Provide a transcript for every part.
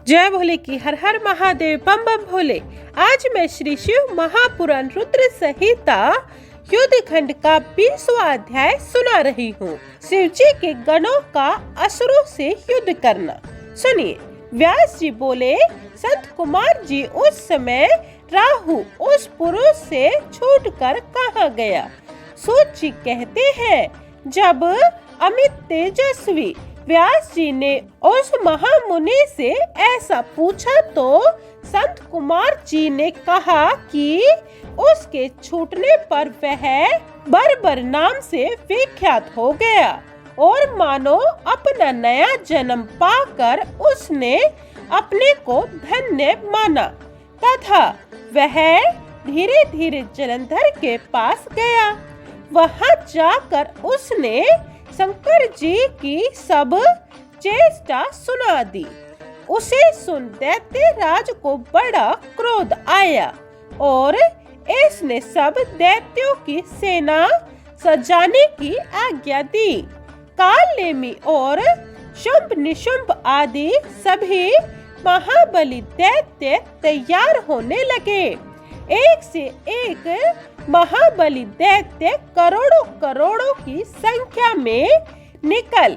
जय भोले की हर हर महादेव बम बम भोले। आज मैं श्री शिव महापुराण रुद्र संहिता युद्ध खंड का 20वां अध्याय सुना रही हूँ। शिव जी के गणों का असुरों से युद्ध करना। सुनिए। व्यास जी बोले, संत कुमार जी उस समय राहु उस पुरुष से छूटकर कहाँ गया? सूत जी कहते हैं, जब अमित तेजस्वी व्यास जी ने उस महामुनि से ऐसा पूछा तो संत कुमार जी ने कहा कि उसके छूटने पर वह बर्बर नाम से विख्यात हो गया और मानो अपना नया जन्म पाकर उसने अपने को धन्य माना तथा वह धीरे धीरे जलंधर के पास गया। वहां जाकर उसने शंकर जी की सब चेष्टा सुना दी। उसे सुन दैत्य राज को बड़ा क्रोध आया और इसने सब दैत्यों की सेना सजाने की आज्ञा दी। कालनेमी और शुंभ निशुंभ आदि सभी महाबली दैत्य तैयार होने लगे। एक से एक महाबली दैत्य करोड़ों करोड़ों की संख्या में निकल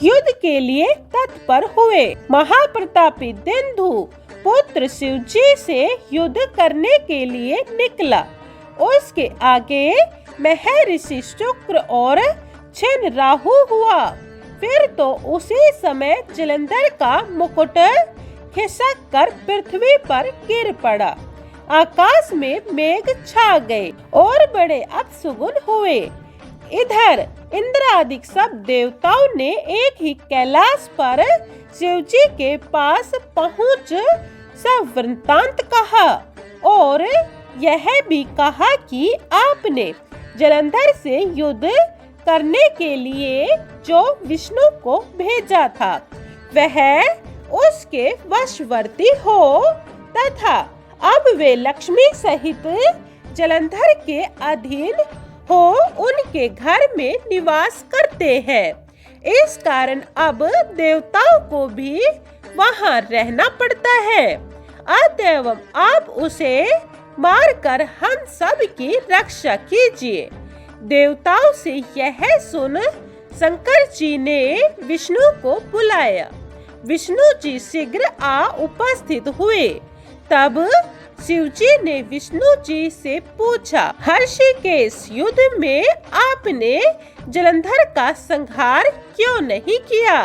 युद्ध के लिए तत्पर हुए। महाप्रतापी दिंधु पुत्र शिव जी से युद्ध करने के लिए निकला। उसके आगे महर्षि शुक्र और छिन्न राहु हुआ। फिर तो उसी समय जलंधर का मुकुट खिसक कर पृथ्वी पर गिर पड़ा। आकाश में मेघ छा गए और बड़े अपशगुन हुए। इधर इंद्र आदि सब देवताओं ने एक ही कैलाश पर शिव जी के पास पहुंच सब वृत्तांत कहा और यह भी कहा कि आपने जलंधर से युद्ध करने के लिए जो विष्णु को भेजा था वह उसके वशवर्ती हो तथा अब वे लक्ष्मी सहित जलंधर के अधीन हो उनके घर में निवास करते हैं। इस कारण अब देवताओं को भी वहां रहना पड़ता है। अतएव आप उसे मारकर हम सब की रक्षा कीजिए। देवताओं से यह सुन शंकर जी ने विष्णु को बुलाया। विष्णु जी शीघ्र आ उपस्थित हुए। तब शिव जी ने विष्णु जी से पूछा, हर्षिकेश, युद्ध में आपने जलंधर का संहार क्यों नहीं किया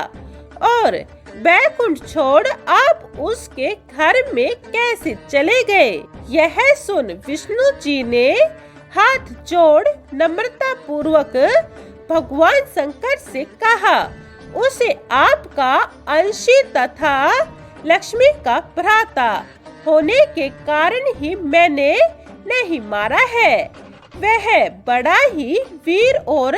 और बैकुंठ छोड़ आप उसके घर में कैसे चले गए? यह सुन विष्णु जी ने हाथ जोड़ नम्रता पूर्वक भगवान शंकर से कहा, उसे आपका अंशी तथा लक्ष्मी का भ्राता होने के कारण ही मैंने नहीं मारा है। वह बड़ा ही वीर और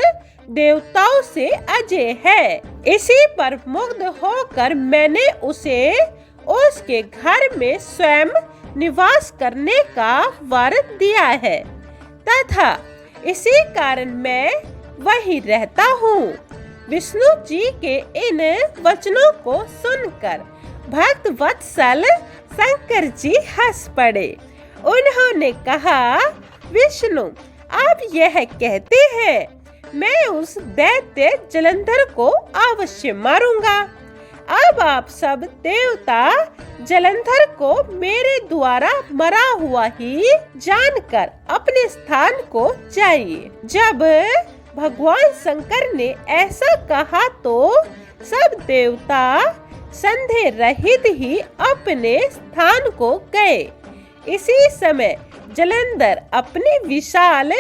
देवताओं से अजय है। इसी पर मुग्ध होकर मैंने उसे उसके घर में स्वयं निवास करने का वर दिया है तथा इसी कारण मैं वही रहता हूँ। विष्णु जी के इन वचनों को सुनकर भक्त वत्सल शंकर जी हंस पड़े। उन्होंने कहा, विष्णु, आप यह कहते हैं मैं उस दैत्य जलंधर को अवश्य मारूंगा। अब आप सब देवता जलंधर को मेरे द्वारा मरा हुआ ही जानकर अपने स्थान को जाइए। जब भगवान शंकर ने ऐसा कहा तो सब देवता संदेह रहित ही अपने स्थान को गए। इसी समय जलंधर अपनी विशाल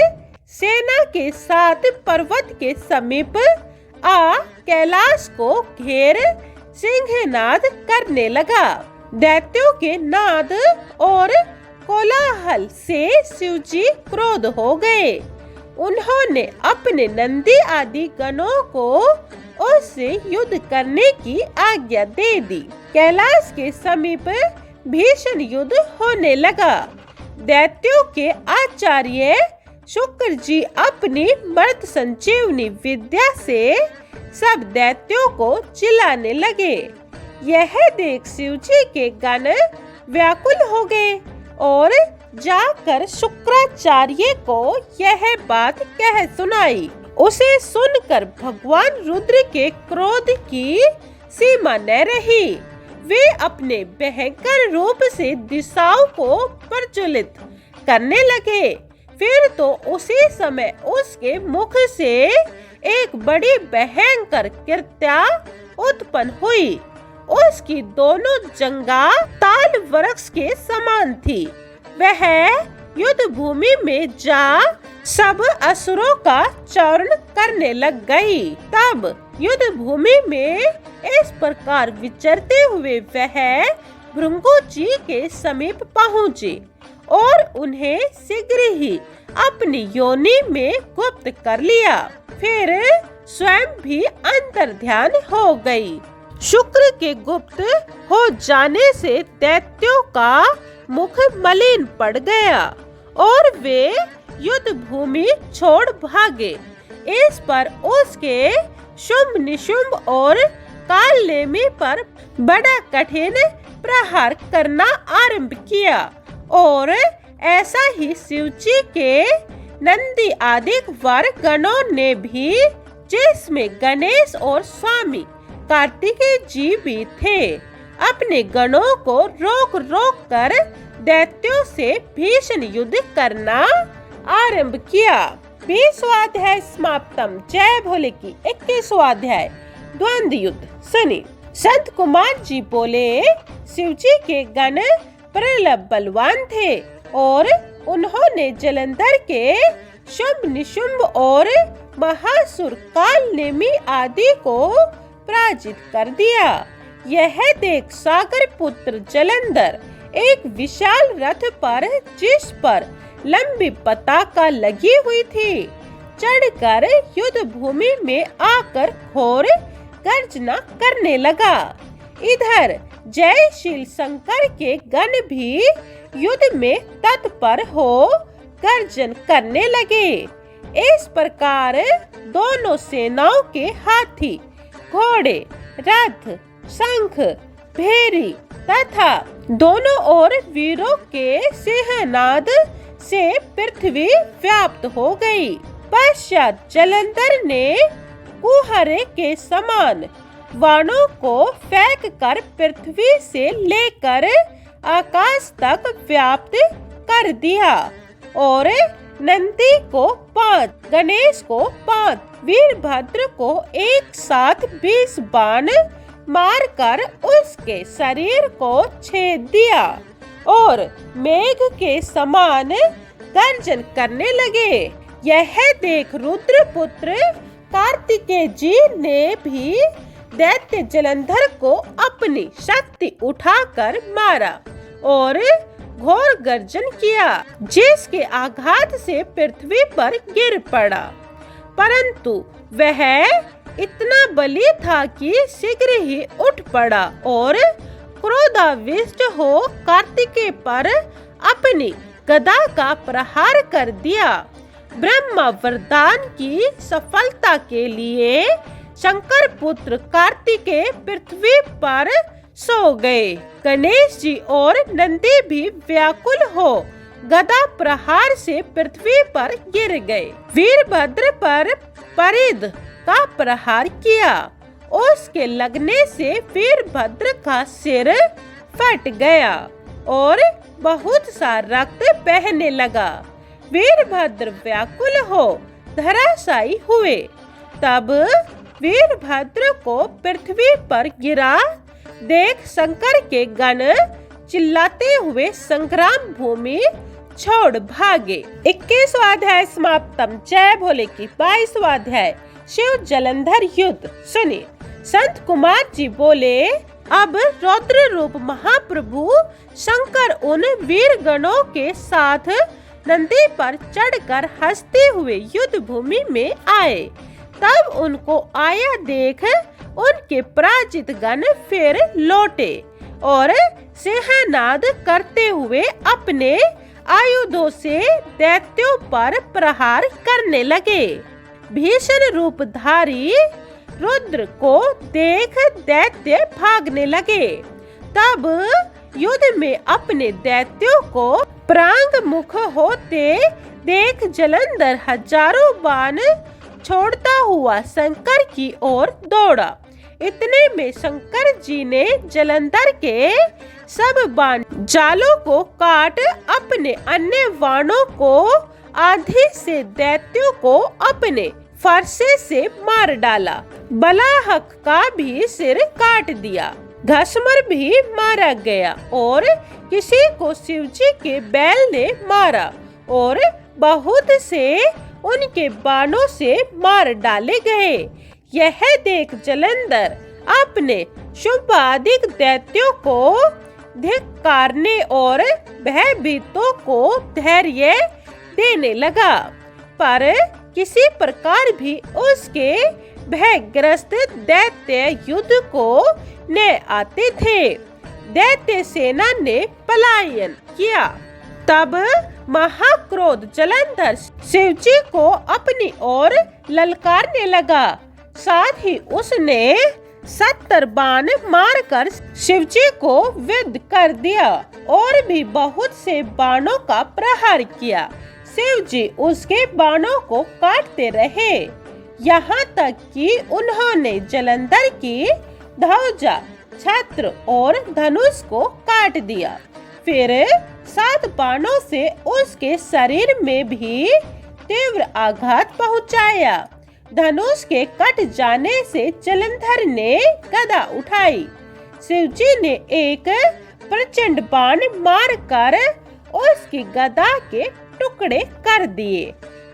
सेना के साथ पर्वत के समीप आ कैलाश को घेर सिंहनाद करने लगा। दैत्यों के नाद और कोलाहल से शिव जी क्रोध हो गए। उन्होंने अपने नंदी आदि गणों को उससे युद्ध करने की आज्ञा दे दी। कैलाश के समीप भीषण युद्ध होने लगा। दैत्यों के आचार्य शुक्र जी अपनी मृत संजीवनी विद्या से सब दैत्यों को चिल्लाने लगे। यह देख शिव जी के गण व्याकुल हो गए और जाकर शुक्राचार्य को यह बात कह सुनाई। उसे सुनकर भगवान रुद्र के क्रोध की सीमा न रही। वे अपने भयंकर रूप से दिशाओं को प्रज्वलित करने लगे। फिर तो उसी समय उसके मुख से एक बड़ी भयंकर कृत्या उत्पन्न हुई। उसकी दोनों जंघा ताल वृक्ष के समान थी। वह युद्ध भूमि में जा सब असुरों का चरण करने लग गई। तब युद्ध भूमि में इस प्रकार विचरते हुए वह भृंगु जी के समीप पहुँचे और उन्हें शीघ्र ही अपनी योनि में गुप्त कर लिया। फिर स्वयं भी अंतर्ध्यान हो गई। शुक्र के गुप्त हो जाने से दैत्यों का मुख मलिन पड़ गया और वे युद्ध भूमि छोड़ भागे। इस पर उसके शुंभ निशुंभ और कालनेमी पर बड़ा कठिन प्रहार करना आरंभ किया और ऐसा ही शिवजी के नंदी आदि वर गणों ने भी, जिसमें गणेश और स्वामी कार्तिकेय जी भी थे, अपने गणों को रोक रोक कर दैत्यों से भीषण युद्ध करना आरंभ किया। 20वां अध्याय समाप्तम। जय भोले की 21वां अध्याय द्वंद्व युद्ध। सुनी संत कुमार जी बोले, शिवजी के गण प्रबल बलवान थे और उन्होंने जलंधर के शुंभ निशुंभ और महासुर कालनेमी आदि को पराजित कर दिया। यह देख सागर पुत्र जलंधर एक विशाल रथ पर, जिस पर लंबी पताका लगी हुई थी, चढ़कर युद्ध भूमि में आकर घोर गर्जना करने लगा। इधर जयशील शंकर के गण भी युद्ध में तत्पर हो गर्जन करने लगे। इस प्रकार दोनों सेनाओं के हाथी, घोड़े, रथ, शंख, भेरी तथा दोनों ओर वीरों के सिंहनाद से पृथ्वी व्याप्त हो गई। पश्चात जलंधर ने कुहरे के समान वाणों को फेंक कर पृथ्वी से लेकर आकाश तक व्याप्त कर दिया और नंदी को 5, गणेश को 5, वीरभद्र को एक साथ 20 बाण मारकर उसके शरीर को छेद दिया और मेघ के समान गर्जन करने लगे। यह देख रुद्र पुत्र कार्तिकेय जी ने भी दैत्य जलंधर को अपनी शक्ति उठाकर मारा और घोर गर्जन किया, जिसके आघात से पृथ्वी पर गिर पड़ा। परंतु वह इतना बली था कि शीघ्र ही उठ पड़ा और क्रोधाविष्ट हो कार्तिकेय पर अपनी गदा का प्रहार कर दिया। ब्रह्मा वरदान की सफलता के लिए शंकर पुत्र कार्तिकेय पृथ्वी पर सो गए। गणेश जी और नंदी भी व्याकुल हो गदा प्रहार से पृथ्वी पर गिर गए। वीरभद्र पर परिध का प्रहार किया। उसके लगने से वीरभद्र का सिर फट गया और बहुत सा रक्त बहने लगा। वीरभद्र व्याकुल हो धराशायी हुए। तब वीरभद्र को पृथ्वी पर गिरा देख शंकर के गण चिल्लाते हुए संग्राम भूमि छोड़ भागे। 21वां अध्याय समाप्तम। जय भोले की 22वां अध्याय शिव जलंधर युद्ध। सुनिए संत कुमार जी बोले, अब रौद्र रूप महाप्रभु शंकर उन वीर गणों के साथ नंदी पर चढ़कर हंसते हुए युद्ध भूमि में आए। तब उनको आया देख उनके पराजित गण फिर लौटे और सिंहनाद करते हुए अपने आयुधों से दैत्यों पर प्रहार करने लगे। भीषण रूपधारी रुद्र को देख दैत्य भागने लगे। तब युद्ध में अपने दैत्यों को प्रांग मुख होते देख जलंधर हजारों बाण छोड़ता हुआ शंकर की ओर दौड़ा। इतने में शंकर जी ने जलंधर के सब बाण जालों को काट अपने अन्य बाणों को आधे से दैत्यों को अपने फरसे से मार डाला। बलाहक का भी सिर काट दिया। घसमर भी मारा गया और किसी को शिवजी के बैल ने मारा और बहुत से उनके बाणों से मार डाले गए। यह देख जलंधर अपने शुभाधिक दैत्यों को धिक्कारने और भयभीतों को धैर्य देने लगा, पर किसी प्रकार भी उसके भयग्रस्त दैत्य युद्ध को न आते थे। दैत्य सेना ने पलायन किया। तब महाक्रोध जलंधर शिवजी को अपनी ओर ललकारने लगा। साथ ही उसने 70 बाण मारकर शिवजी को विद्ध कर दिया और भी बहुत से बाणों का प्रहार किया। शिवजी उसके बाणों को काटते रहे, यहाँ तक कि उन्होंने जलंधर की ध्वजा, छत्र और धनुष को काट दिया। फिर 7 बाणों से उसके शरीर में भी तीव्र आघात पहुंचाया। धनुष के कट जाने से जलंधर ने गदा उठाई। शिवजी ने एक प्रचंड बाण मारकर उसकी गदा के टुकड़े कर दिए।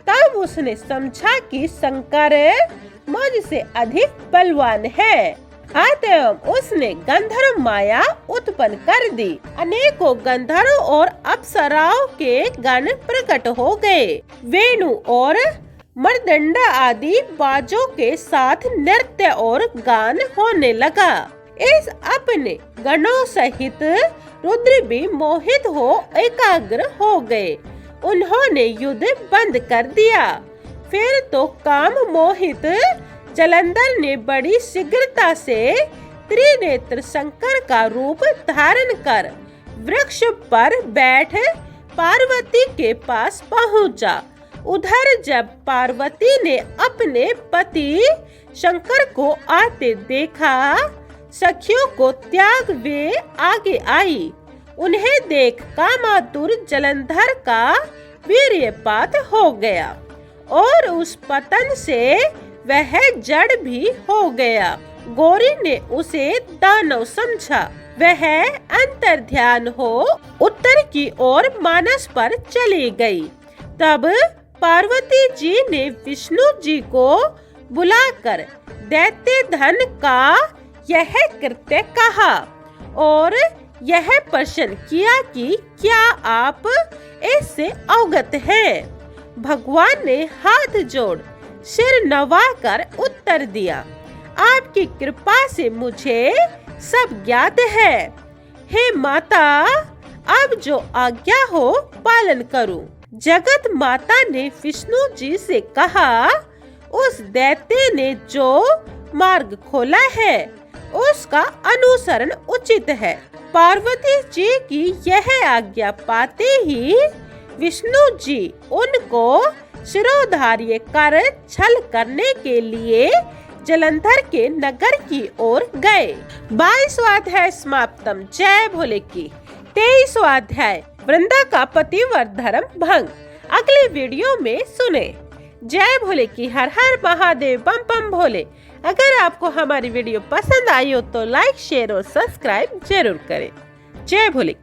तब उसने समझा कि शंकर मुझसे अधिक बलवान है। अतः उसने गंधर्व माया उत्पन्न कर दी। अनेकों गंधर्व और अप्सराओं के गण प्रकट हो गए। वेणु और मृदंड आदि बाजों के साथ नृत्य और गान होने लगा। इस अपने गणों सहित रुद्र भी मोहित हो एकाग्र हो गए। उन्होंने युद्ध बंद कर दिया। फिर तो काम मोहित जलंधर ने बड़ी शीघ्रता से त्रिनेत्र शंकर का रूप धारण कर वृक्ष पर बैठ पार्वती के पास पहुंचा। उधर जब पार्वती ने अपने पति शंकर को आते देखा, सखियों को त्याग वे आगे आई। उन्हें देख कामातुर जलंधर का वीर्यपात हो गया और उस पतन से वह जड़ भी हो गया। गौरी ने उसे दानव समझा। वह अंतर्ध्यान हो उत्तर की ओर मानस पर चली गई। तब पार्वती जी ने विष्णु जी को बुलाकर दैत्य धन का यह कृत्य कहा और यह प्रश्न किया कि क्या आप इससे अवगत हैं? भगवान ने हाथ जोड़ सिर नवाकर उत्तर दिया, आपकी कृपा से मुझे सब ज्ञात है। हे माता, अब जो आज्ञा हो पालन करूं। जगत माता ने विष्णु जी से कहा, उस दैत्य ने जो मार्ग खोला है उसका अनुसरण उचित है। पार्वती जी की यह आज्ञा पाते ही विष्णु जी उनको शिरोधार्य कर छल करने के लिए जलंधर के नगर की ओर गए। 22वां अध्याय समाप्तम। जय भोले की। 23वां अध्याय वृंदा का पतिव्रत धर्म भंग। अगले वीडियो में सुने। जय भोले की। हर हर महादेव। बम बम भोले। अगर आपको हमारी वीडियो पसंद आई हो तो लाइक, शेयर और सब्सक्राइब जरूर करें। जय भोले।